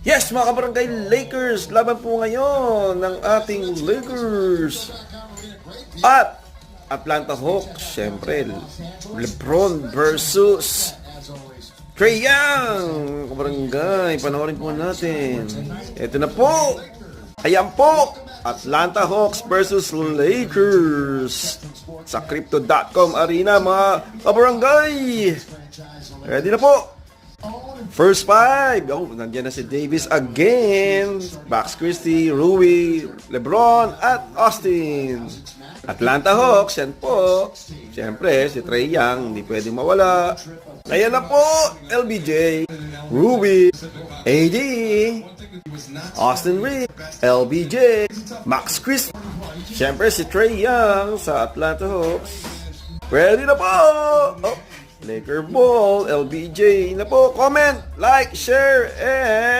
Yes, mga kabarangay Lakers, laban po ngayon ng ating Lakers at Atlanta Hawks. Siyempre, LeBron versus Trae Young. Kabarangay, panoorin po natin. Ito na po. Ayan po. Atlanta Hawks versus Lakers sa Crypto.com Arena, mga kabarangay. Ready na po. First five. Oh, nandiyan na si Davis again. Max Christie, Rui, LeBron, at Austin. Atlanta Hawks, yan po. Siyempre, si Trae Young, hindi pwedeng mawala. Ayan na po, LBJ, Rui, AD, Austin Reeves, LBJ, Max Christie. Siyempre, si Trae Young sa Atlanta Hawks. Ready na po! Oh. Laker ball, LBJ na po. Comment, like, share, and